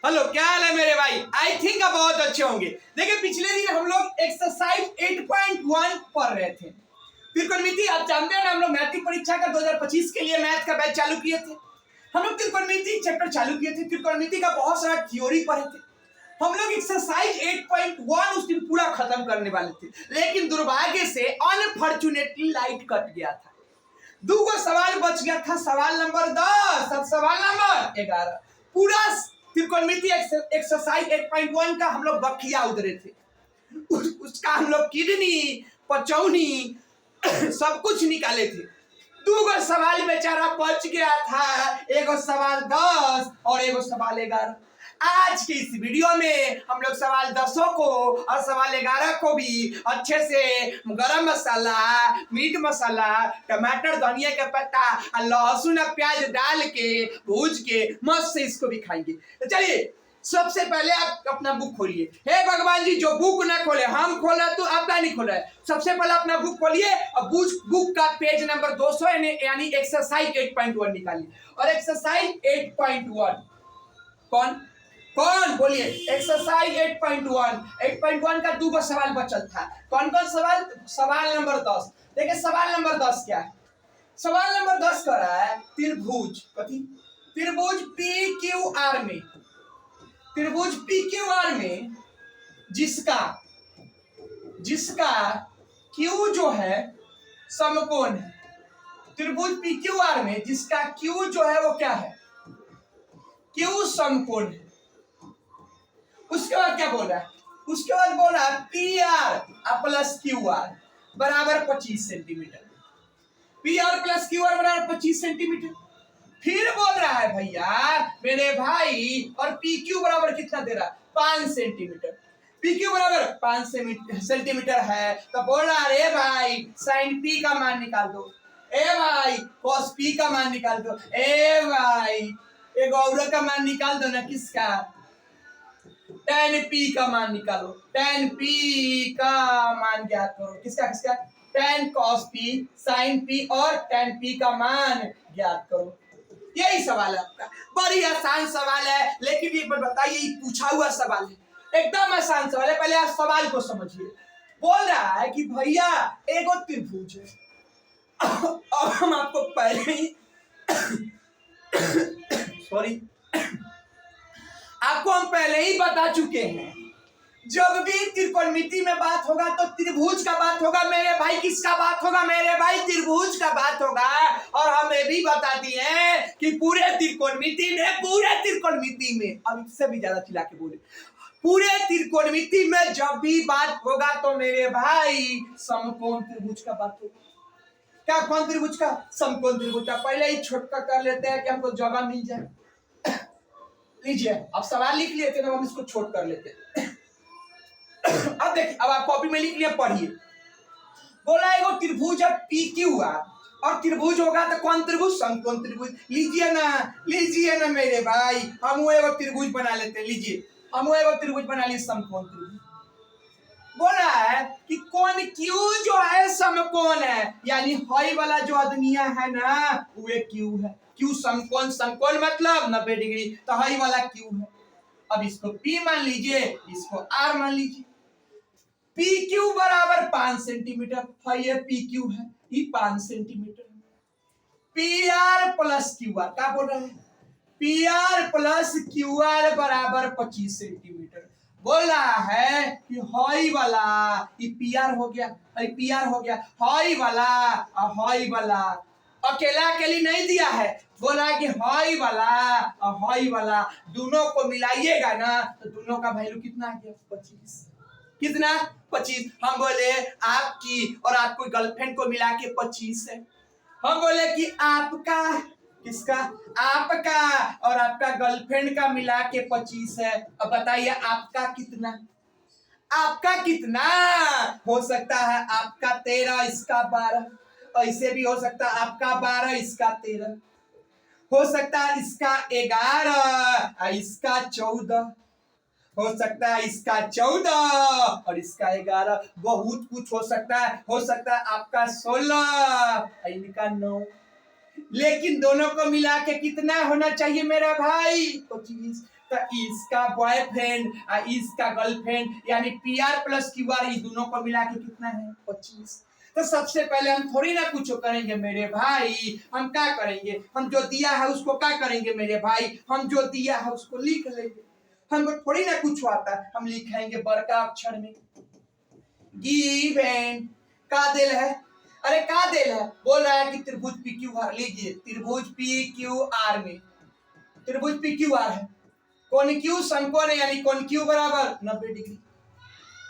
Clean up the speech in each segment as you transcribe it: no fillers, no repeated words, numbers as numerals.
Hello, क्या हाल है मेरे भाई? आई थिंक आप बहुत अच्छे होंगे। देखिए, पिछले दिन हम लोग एक्सरसाइज 8.1 पढ़ रहे थे। त्रिकोणमिति आप जानते हैं ना, हम लोग मैट्रिक परीक्षा का 2025 के लिए मैथ का बैच चालू किए थे। हम लोग त्रिकोणमिति चैप्टर चालू किए थे। त्रिकोणमिति का बहुत सारा थ्योरी पढ़े थे। हम लोग एक्सरसाइज 8.1 उस दिन पूरा खत्म करने वाले थे, लेकिन दुर्भाग्य से अनफॉर्चुनेटली लाइट कट गया था। दो सवाल बच गया था, सवाल नंबर 10 और सवाल नंबर 11। पूरा त्रिकोणमिति एक्सरसाइज 8.1 का हम लोग बखिया उधरे थे। उसका हम लोग किडनी, पचौनी सब कुछ निकाले थे। दो सवाल बेचारा बच गया था, एगो सवाल 10 और एगो सवाल 11। आज के इस वीडियो में हम लोग सवाल 10 को और सवाल 11 को भी अच्छे से गरम मसाला, मीट मसाला, टमाटर, धनिया का पत्ता और लहसुन और प्याज डाल के भूज के मस्त से इसको भी खाएंगे। तो चलिए, सबसे पहले आप अपना बुक खोलिए। हे भगवान जी, जो बुक ना खोले, हम खोला तो आपका नहीं खोला है। सबसे पहले अपना बुक खोलिए और बुक का पेज नंबर 200 यानी एक्सरसाइज 8.1 निकालिए। और एक्सरसाइज 8.1 कौन बोलिए? एक्सरसाइज 8.1 का दो सवाल बचल था। कौन कौन सवाल? सवाल नंबर 10। देखिए, सवाल नंबर 10 क्या है? सवाल नंबर 10 कर रहा है त्रिभुज। कथी? त्रिभुज PQR में, त्रिभुज PQR में जिसका Q जो है समकोण है। त्रिभुज PQR में जिसका Q जो है वो क्या है? Q समकोण है। उसके बाद क्या बोल रहा है? उसके बाद बोल रहा है PR प्लस QR बराबर 25 सेंटीमीटर। PR प्लस QR बराबर 25 सेंटीमीटर। फिर बोल रहा है भैया मेरे भाई, और PQ बराबर कितना दे रहा है? 5 सेंटीमीटर। PQ बराबर 5 सेंटीमीटर है तो बोल रहा है रे भाई साइन P का मान निकाल दो। ए भाई cos P का मान निकाल दो। ए भाई एक और का मान निकाल दो ना। किसका? tan P का मान निकालो। tan P का मान ज्ञात करो। किसका? tan cos P, sin P और tan P का मान ज्ञात करो। यही सवाल है आपका। बड़ी आसान सवाल है, लेकिन ये बताइए, ये पूछा हुआ सवाल है, एकदम आसान सवाल है। पहले आप सवाल को समझिए। बोल रहा है कि भैया एगो त्रिभुज है। अब हम आपको पहले ही सॉरी आपको हम पहले ही बता चुके हैं, जब भी त्रिकोणमिति में बात होगा तो त्रिभुज का बात होगा मेरे भाई। किसका बात होगा मेरे भाई? त्रिभुज का बात होगा। और हमें भी बता दिए हैं कि पूरे त्रिकोणमिति में अब इससे भी ज्यादा चिल्ला के बोले, पूरे त्रिकोणमिति में जब भी बात होगा तो मेरे भाई समकोण त्रिभुज का बात होगा। क्या? कौन त्रिभुज का? समकोण त्रिभुज का। पहले ही छोटका कर लेते हैं कि हमको जगह मिल जाए। लीजिए, अब सवाल लिख लिए थे ना, हम इसको छोट कर लेते हैं। अब देखिए, अब आप कॉपी में लिख लिया, पढ़िए। बोला एगो त्रिभुज है PQR, और त्रिभुज होगा तो कौन त्रिभुज? समकोण त्रिभुज। लीजिए ना मेरे भाई, हम एगो त्रिभुज बना लेते हैं। लीजिए, हम एगो त्रिभुज बना लिए, समकोण त्रिभुज। बोला है कि कौन Q जो है समकोण है, यानी हई वाला जो आदमिया है ना वो Q है। Q समकोण, समकोण मतलब 90 डिग्री, तो हई वाला Q है। अब इसको P मान लीजिए, इसको R मान लीजिए। PQ बराबर 5 सेंटीमीटर है, ये PQ है, ये 5 सेंटीमीटर। PR प्लस QR, क्या बोल रहे हैं? PR प्लस QR बराबर 25 सेंटीमीटर। बोल रहा है कि हई वाला, ये PR हो गया, PR हो गया, हई वाला और हई वाला अकेला अकेली नहीं दिया है। बोला है कि हई वाला और हई वाला दोनों को मिलाइएगा ना तो दोनों का वैल्यू कितना आ गया? 25। कितना? 25। हम बोले आपकी और आपकी गर्लफ्रेंड को मिला के 25 है। हम बोले कि आपका, किसका? आपका और आपका गर्लफ्रेंड का मिला के 25 है। अब बताइए आपका कितना? आपका कितना? हो सकता है आपका 13, इसका 12। ऐसे भी हो सकता है आपका 12, इसका 13। हो सकता है इसका 11 इसका 14। हो सकता है इसका 14 और इसका 11। बहुत कुछ हो सकता है। हो सकता है आपका 16 इनका 9। लेकिन दोनों को मिला के कितना होना चाहिए मेरा भाई? 25। तो इसका बॉयफ्रेंड और इसका गर्लफ्रेंड यानी PR प्लस QR इस दोनों को मिला के कितना है 25। तो सबसे पहले हम थोड़ी ना कुछ करेंगे मेरे भाई, हम क्या करेंगे, हम जो दिया है उसको क्या करेंगे मेरे भाई, हम जो दिया है उसको लिख लेंगे। हमको थोड़ी ना कुछ आता है, हम लिखेंगे बड़का अक्षर में गिवन। का दिल है, अरे का दिल है, बोल रहा है कि त्रिभुज PQR लीजिए, त्रिभुज PQR में त्रिभुज PQR है, कोण Q समकोण है यानी कोण Q बराबर 90 डिग्री,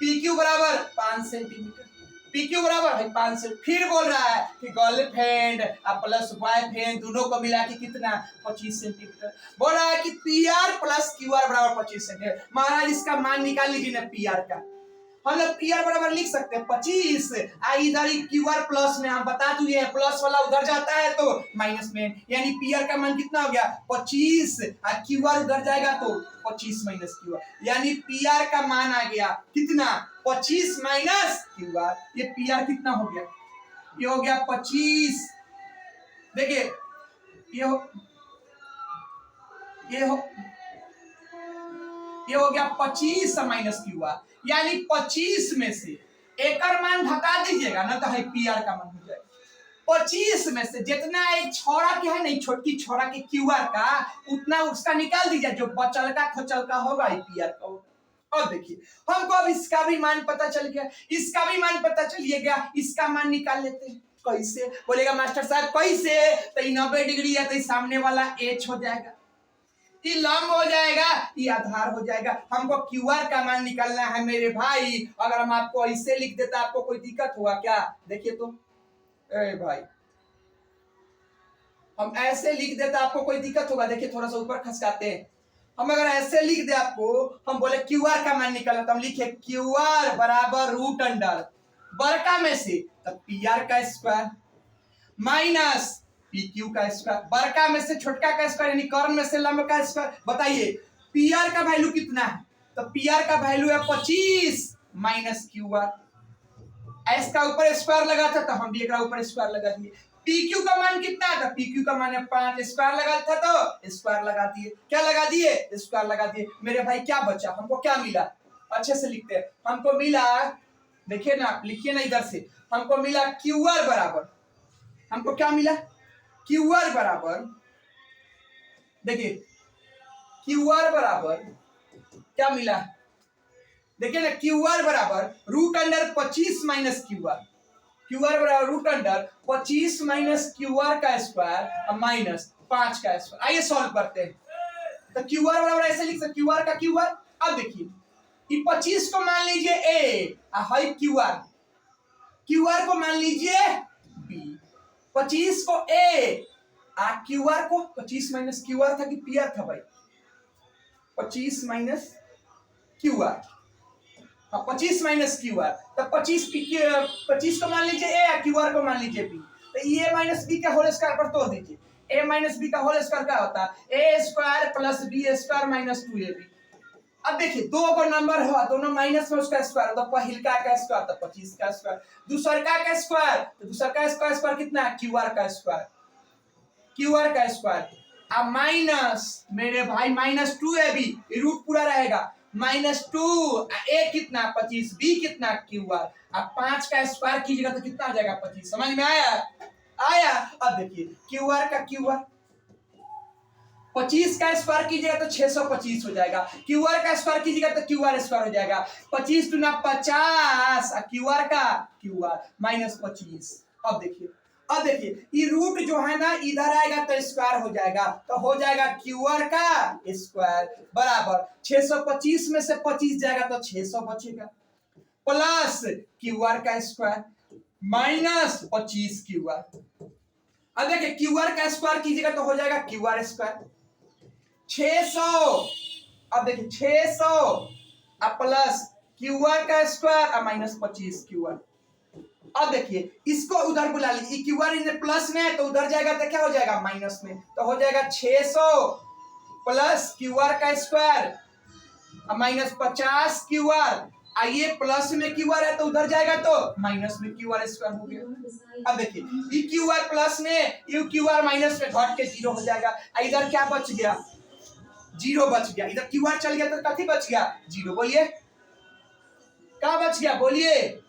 PQ बराबर 5 सेंटीमीटर, PQ बराबर है 5 से। फिर बोल रहा है कि गर्लफ्रेंड प्लस बॉयफ्रेंड दोनों को मिला के कितना 25 सेंटीमीटर। बोल रहा है कि PR प्लस QR बराबर 25 सेंटीमीटर। महाराज इसका मान निकाल लीजिए ना PR का, हम लोग PR बराबर लिख सकते हैं 25, इधर QR प्लस में हम बता दिए प्लस वाला उधर जाता है तो माइनस में, यानी PR का मान कितना हो गया 25 और QR उधर जाएगा तो 25 माइनस QR, यानी PR का मान आ गया कितना 25 माइनस QR। ये PR कितना हो गया, ये हो गया 25। देखिए ये हो गया 25 माइनस QR, यानी 25 में से एक मान घटा दीजिएगा ना तो है PR का मान हो जाएगा 25 में से जितना एक छोरा के है नहीं, छोटी छोरा के QR का उतना उसका निकाल दीजिए, जो बचल का खोचल का होगा ये PR का होगा। और देखिए हमको अब इसका भी मान पता चल गया, इसका भी मान पता चलिए गया, इसका मान निकाल लेते हैं। कैसे बोलेगा मास्टर साहब कैसे, तो 90 डिग्री है तो सामने वाला H हो जाएगा, ये लंब हो जाएगा, ये आधार हो जाएगा। हमको QR का मान निकालना है मेरे भाई। अगर हम आपको ऐसे लिख देता आपको कोई दिक्कत होगा क्या, देखिए तो भाई हम ऐसे लिख देता आपको कोई दिक्कत होगा, देखिए थोड़ा सा ऊपर खसकाते हैं। हम अगर ऐसे लिख दे आपको, हम बोले QR का मान निकालना तो हम लिखे QR बराबर रूट अंडर बड़का में से तब PR का स्क्वायर माइनस PQ का स्क्वायर, बड़का में से छोटका का स्क्वायर यानी कर्ण में से लंब का स्क्वायर। बताइए PR का वैल्यू कितना है, तो PR का वैल्यू है 25 माइनस QR। S का ऊपर स्क्वायर लगा था तो हम भी एक ऊपर स्क्वायर लगा दिए। PQ का मान कितना था, PQ का मान है 5, स्क्वायर लगा था तो स्क्वायर लगा दिए, क्या लगा दिए स्क्वायर लगा दिए। मेरे भाई क्या बचा, हमको क्या मिला, अच्छे से लिखते हैं। हमको मिला, देखिए ना आप लिखिए ना इधर से, हमको मिला QR बराबर, हमको क्या मिला QR बराबर, देखिए QR बराबर क्या मिला, देखिए ना QR बराबर root under 25 minus QR, QR बराबर रूट अंडर 25 माइनस QR का स्क्वायर माइनस 5 का स्क्वायर। आइए सॉल्व करते हैं। तो QR बराबर ऐसे लिख सकते QR का QR। अब देखिए ये 25 को मान लीजिए A और QR को मान लीजिए B, 25 को A आ QR को 25 माइनस QR था कि PR था भाई, 25 माइनस QR, हाँ 25 माइनस QR, तब 25 को मान लीजिए A या QR को मान लीजिए B, तो A माइनस B का होल स्क्वायर पर तोड़ दीजिए। A माइनस B का होल स्क्वायर क्या होता है, A square plus B square minus 2AB। अब देखिए दो को नंबर है दोनों माइनस में उसका स्क्वायर, तो पहिलका का स्क्वायर तो 25 का स्क्वायर, दूसरका का स्क्वायर तो दूसरका स्क्वायर कितना है QR का स्क्वायर, QR का स्क्वायर अब माइनस मेरे भाई माइनस 2AB, रूट पूरा रहेगा माइनस 2, A कितना 25, B कितना QR, अब 5 का स्क्वायर कीजिएगा तो कितना आ जाएगा 25। समझ में आया, आया। अब देखिए QR का QR 25 का स्क्वायर कीजिएगा तो 625 हो जाएगा, QR का स्क्वायर कीजिएगा तो QR स्क्वायर हो जाएगा, 25 दूना 50, QR का QR माइनस 25। अब देखिए ये रूट जो है ना इधर आएगा तो स्क्वायर हो जाएगा, तो हो जाएगा QR का स्क्वायर बराबर 625 में से 25 जाएगा तो 600 बचेगा, प्लस QR का स्क्वायर माइनस 25 QR। अब देखिए QR का स्क्वायर कीजिएगा तो हो जाएगा QR स्क्वायर 600। अब देखिए 600 अब प्लस QR का स्क्वायर माइनस 25 QR। अब देखिए इसको उधर बुला लीजिए, QR इन प्लस में तो उधर जाएगा तो क्या हो जाएगा माइनस में, तो हो जाएगा 600 प्लस QR का स्क्वायर माइनस 50 QR। आइए प्लस में QR है तो उधर जाएगा तो माइनस में QR स्क्वायर हो गया। अब देखिए ये QR प्लस में ये QR माइनस में घट के 0 हो जाएगा, इधर क्या बच गया जीरो बच गया, इधर क्यू आर चल गया तो कथी बच गया, जीरो। बोलिए क्या बच गया, बोलिए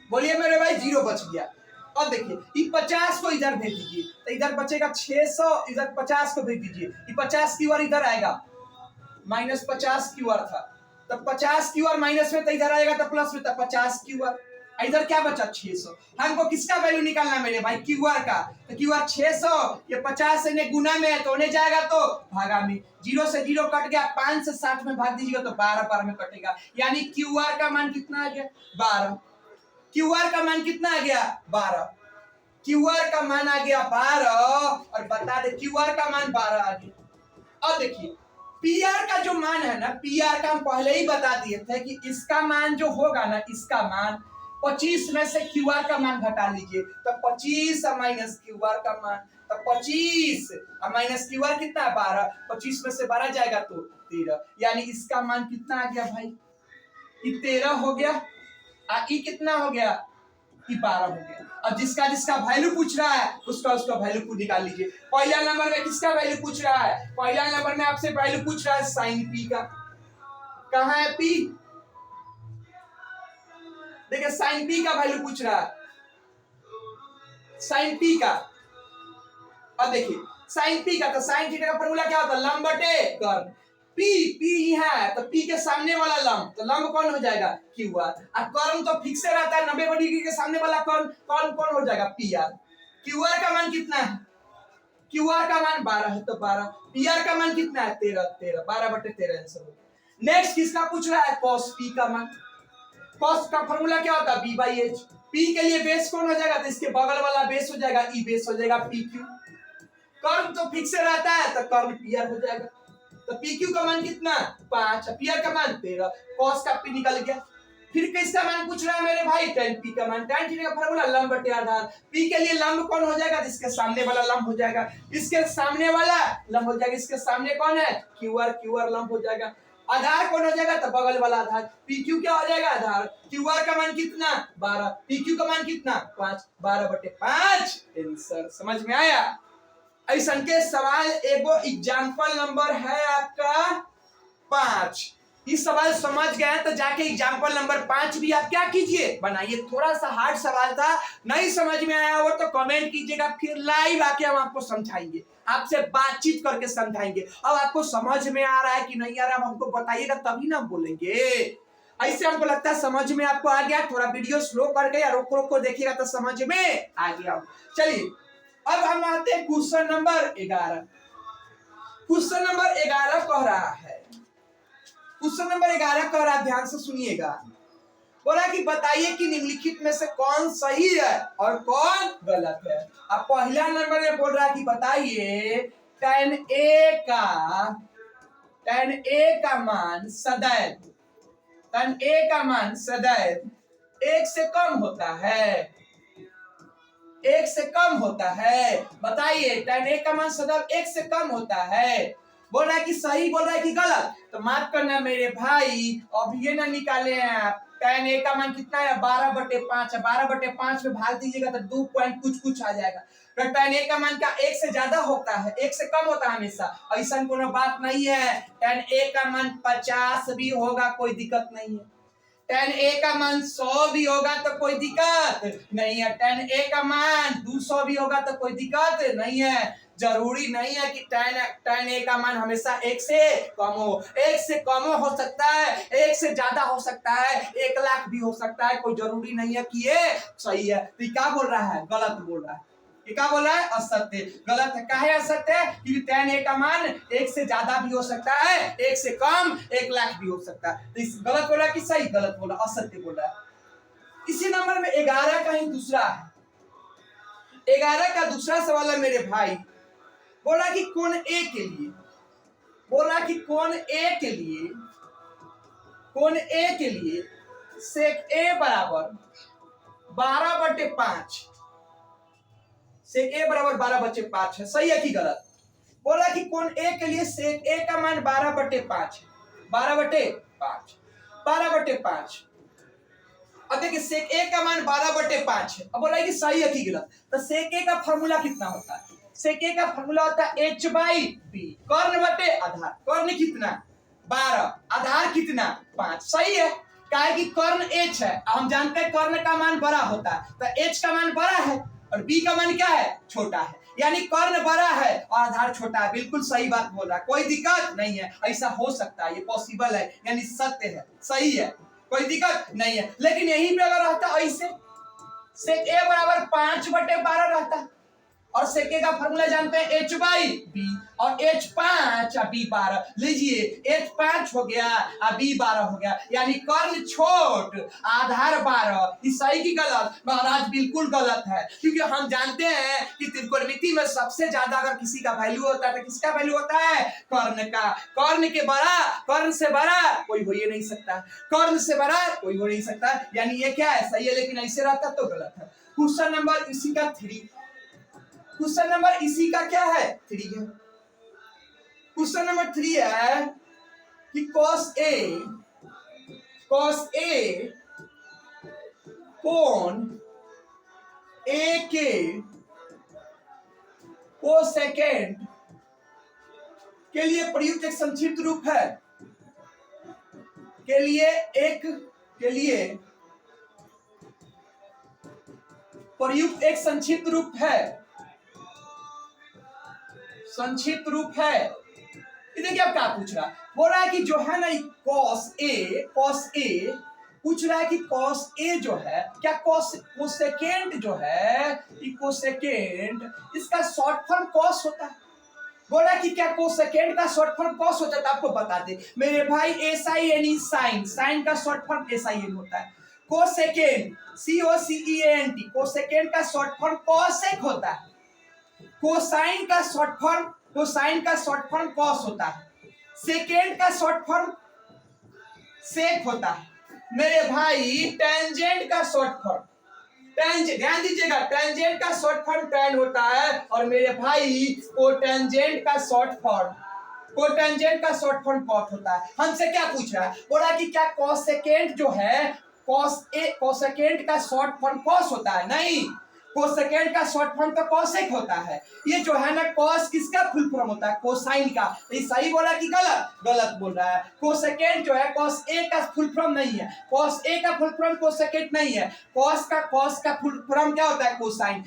बोलिए मेरे भाई, जीरो बच गया। अब देखिए ये 50 को इधर भेज दीजिए तो इधर बचेगा 600, इधर 50 को भेज दीजिए, ये 50 क्यू आर इधर आएगा, -50 क्यू आर था, तो 50 क्यू आर माइनस में तो इधर आएगा तो प्लस में, तो 50 क्यू आर, इधर क्या बचा 600। हमको किसका वैल्यू निकालना है मेरे भाई, क्यू आर का। तो क्यू आर 600, ये 50 से गुना में है तो होने जाएगा तो भागा में, 0 से 0 कट गया, 5 से 60 में भाग दीजिएगा तो 12 12 में कटेगा, यानी क्यू आर का मान कितना आ गया, 12। क्यू आर का मान कितना आ गया, 12। क्यू आर का मान आ गया 12, और बता दे क्यू आर का मान 12 आ गया। अब देखिए पी आर का जो मान है ना, पी आर का हम पहले ही बता दिए थे कि इसका मान जो होगा ना, इसका मान 25 में से क्यू आर का मान घटा लीजिए, तो 25 माइनस क्यू आर का मान, तो 25 माइनस क्यू आर कितना है, 12, 25 में से 12 जाएगा तो 13, यानी इसका मान कितना आ गया भाई, ये 13 हो गया, ये कितना हो गया, ये 12 हो गया। अब जिसका जिसका वैल्यू पूछ रहा है उसका वैल्यू को निकाल लीजिए। पहला नंबर में किसका वैल्यू पूछ रहा है, पहला नंबर में आपसे वैल्यू पूछ रहा है साइन पी का, कहाँ है पी, देखिए साइन पी का वैल्यू पूछ रहा है, साइन पी का। अब देखिए साइन पी का, तो साइन थीटा का फॉर्मूला क्या होता है, लंब बटे कर्ण। पी पी है तो पी के सामने वाला लंब, तो लंब कौन हो जाएगा, क्यू आर, और कर्ण तो फिक्स रहता है 90 डिग्री के सामने वाला कर्ण, कौन कौन हो जाएगा, पी आर। क्यू आर का मान कितना है, क्यू आर का मान 12 है तो 12, पी आर का मान कितना है, 13, 13, 12 बटे 13 आंसर हो गया। नेक्स्ट किसका पूछ रहा है, कॉस पी का मान। कॉस का फॉर्मूला क्या होता है, बी बाई एच। पी के लिए बेस कौन हो जाएगा, तो इसके बगल वाला बेस हो जाएगा, ई बेस हो जाएगा पी क्यू। कर्ण तो फिक्स रहता है तो कर्ण पी आर हो जाएगा, तो पी क्यू का मान कितना, 5, पी आर का मान 13, कॉस का पी निकल गया। फिर किसका मान पूछ रहा है मेरे भाई, tan पी का मान। tan थीटा का फॉर्मूला लंब बटे आधार, पी के लिए लंब कौन हो जाएगा, इसके सामने वाला लंब हो जाएगा, इसके सामने वाला लंब हो जाएगा, इसके सामने कौन है, क्यू आर लंब हो जाएगा। आधार कौन हो जाएगा, तो बगल वाला आधार, पी क्यू क्या हो जाएगा, आधार। क्यू आर का मान कितना, 12, पी क्यू का मान कितना, 5, 12 बटे 5 आंसर। समझ में आया। ऐसा के सवाल एगो एग्जाम्पल नंबर है आपका 5। इस सवाल समझ गए तो जाके एग्जाम्पल नंबर 5 भी आप क्या कीजिए, बनाइए। थोड़ा सा हार्ड सवाल था, नहीं समझ में आया हो तो कमेंट कीजिएगा, फिर लाइव आके हम आपको समझाएंगे, आपसे बातचीत करके समझाएंगे। अब आपको समझ में आ रहा है कि नहीं आ रहा, हमको बताइएगा तभी ना बोलेंगे। ऐसे हमको लगता है समझ में आपको आ गया, थोड़ा वीडियो स्लो करके या रोक रोक को देखिएगा तो समझ में आ गया। चलिए अब हम आते हैं क्वेश्चन नंबर 11। क्वेश्चन नंबर 11 कह रहा है, क्वेश्चन नंबर 11 कह रहा है, ध्यान से सुनिएगा। बोला कि बताइए कि निम्नलिखित में से कौन सही है और कौन गलत है। अब पहला नंबर में बोल रहा है कि बताइए tan A का मान सदैव, tan A का मान सदैव 1 से कम होता है, 1 से कम होता है। बताइए tan A का मान सदैव 1 से कम होता है। बोल रहा है कि सही, बोल रहा है कि गलत। तो माफ करना मेरे भाई, अब ये ना निकाले हैं आप। tan A का मान कितना है, 12 बटे 5 है, 12 बटे 5 में भाग दीजिएगा तो 2 पॉइंट कुछ कुछ आ जाएगा। तो tan A का मान क्या 1 से ज्यादा होता है, 1 से कम होता है हमेशा, ऐसा कोई बात नहीं है। tan A का मान 50 भी होगा, कोई दिक्कत नहीं है। tan A का मान 100 भी होगा तो कोई दिक्कत नहीं है। tan A का मान 200 भी होगा तो कोई दिक्कत नहीं है। जरूरी नहीं है कि tan A का मान हमेशा 1 से कम हो, 1 से कम हो सकता है, 1 से ज्यादा हो सकता है, 1 लाख भी हो सकता है, कोई जरूरी नहीं है कि ये सही है। तो ये क्या बोल रहा है, गलत बोल रहा है। ये क्या बोल रहा है, असत्य, गलत है। काहे असत्य है, क्योंकि tan A का मान 1 से ज्यादा भी हो सकता है, 1 से कम 1 लाख भी हो सकता है। तो इस गलत बोल रहा है कि सही, गलत बोल रहा है, असत्य बोल रहा है। इसी नंबर में 11 का ही दूसरा है, 11 का दूसरा सवाल है मेरे भाई। बोला कि कोण A के लिए, बोला कि कोण A के लिए, कोण A के लिए सेक A बराबर 12 बटे 5, सेक A बराबर 12 बटे 5 है, सही है कि गलत। बोला कि कोण A के लिए सेक A का मान 12 बटे 5, 12 बटे 5, 12 बटे 5। अब देखिए सेक A का मान 12 बटे 5 है। अब बोला कि सही है कि गलत। तो सेक A का फॉर्मूला कितना होता है, सेके का फॉर्मूला होता है एच बाई बी, कर्ण बटे आधार। कर्ण कितना 12, आधार कितना 5, सही है। क्या है कि कर्ण एच है, हम जानते हैं कर्ण का मान बड़ा होता है, तो एच का मान बड़ा है और बी का मान क्या है छोटा है, यानी कर्ण बड़ा है और आधार छोटा है। बिल्कुल सही बात बोल रहा है, कोई दिक्कत नहीं है, ऐसा हो सकता है, ये पॉसिबल है, यानी सत्य है, सही है, कोई दिक्कत नहीं है। लेकिन यहीं पे अगर रहता ऐसे सेक ए बराबर 5/12 रहता, और सेके का फॉर्मूला जानते हैं एच बाई बी, और एच 5 और बी 12, लीजिए एच 5 हो गया और बी 12 हो गया, यानी कर्ण छोट आधार 12। ये सही की गलत? महाराज बिल्कुल गलत है, क्योंकि हम जानते हैं कि त्रिकोणमिति में सबसे ज्यादा अगर किसी का वैल्यू होता है तो किसका वैल्यू होता है कर्ण का। कर्ण के बड़ा, कर्ण से बड़ा कोई हो ही नहीं सकता, कर्ण से बड़ा कोई हो नहीं सकता, यानी ये क्या है सही है, लेकिन ऐसे रहता तो गलत है। क्वेश्चन नंबर इसी का 3, क्वेश्चन नंबर इसी का क्या है 3 है। क्वेश्चन नंबर 3 है कि cos A कोण A के कोसेकेंड के लिए प्रयुक्त एक संक्षिप्त रूप है, के लिए प्रयुक्त एक संक्षिप्त रूप है, संक्षिप्त रूप है। देखिए अब क्या पूछ रहा है, बोल रहा है कि जो है ना cos A पूछ रहा है कि cos A जो है क्या कोसेकेंड जो है, कोसेकेंड इसका शॉर्ट फॉर्म cos होता है। बोल रहा है कि क्या कोसेकेंड का शॉर्ट फॉर्म cos होता है, तो आपको बता दे मेरे भाई SIN साइन, साइन का शॉर्ट फॉर्म SIN होता है। कोसेकेंड COSEANT, कोसेकेंड का शॉर्ट फॉर्म कोसेक होता है। कोसाइन का शॉर्ट फॉर्म कॉस होता है। सेकेंड का शॉर्ट फॉर्म सेक होता है। मेरे भाई टेंजेंट का शॉर्ट फॉर्म टेंजेंट, ध्यान दीजिएगा, टेंजेंट का शॉर्ट फॉर्म टेन होता है, और मेरे भाई कोटेंजेंट का शॉर्ट फॉर्म कॉट होता है। हमसे क्या पूछ रहा है, बोला कि क्या कोसेकेंड जो है कोसेकेंड का शॉर्ट फॉर्म कॉस होता है? नहीं, कोसेकेंड का शॉर्ट फॉर्म तो कोसेक होता है। ये जो है ना कॉस किसका फुल फॉर्म होता है? कोसाइन का। ये सही बोला कि गलत? गलत बोल रहा है। कोसेकेंड जो है कॉस ए का फुल फॉर्म नहीं है, कॉस ए का फुल फॉर्म कोसेकेंड नहीं है। कॉस का फुल फॉर्म क्या होता है? कोसाइन।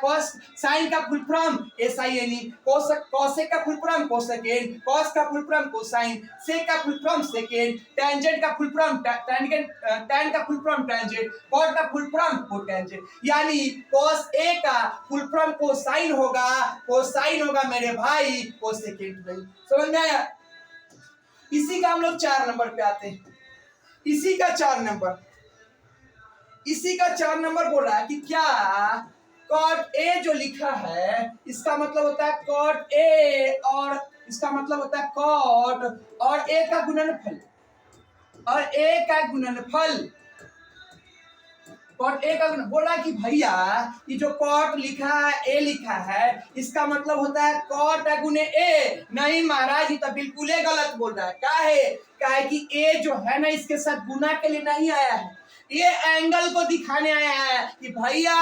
कॉस साइन का फुल फॉर्म SINE, कोसेक का फुल फॉर्म कोसेकेंड, कॉस का फुल फॉर्म कोसाइन, सेक का फुल फॉर्म सेकेंड, टेंजेंट का फुल फॉर्म टैन का फुल फॉर्म टेंजेंट, कॉट का फुल फॉर्म कोटेंजेंट। यानी cos A का फुल फॉर्म कोसाइन होगा मेरे भाई कोसेकेंड नहीं। समझ में आया? इसी का हम लोग 4 नंबर पे आते हैं। इसी का 4 नंबर बोल रहा है कि क्या cot A जो लिखा है इसका मतलब होता है cot A, और इसका मतलब होता है cot और A का गुणनफल, कॉट ए का बोला कि भैया ये जो कॉट लिखा है ए लिखा है इसका मतलब होता है कॉट गुने ए। नहीं महाराज, ये तो बिल्कुल ही गलत बोल रहा है। काहे कि ए जो है ना इसके साथ गुना के लिए नहीं आया है, ये एंगल को दिखाने आया है कि भैया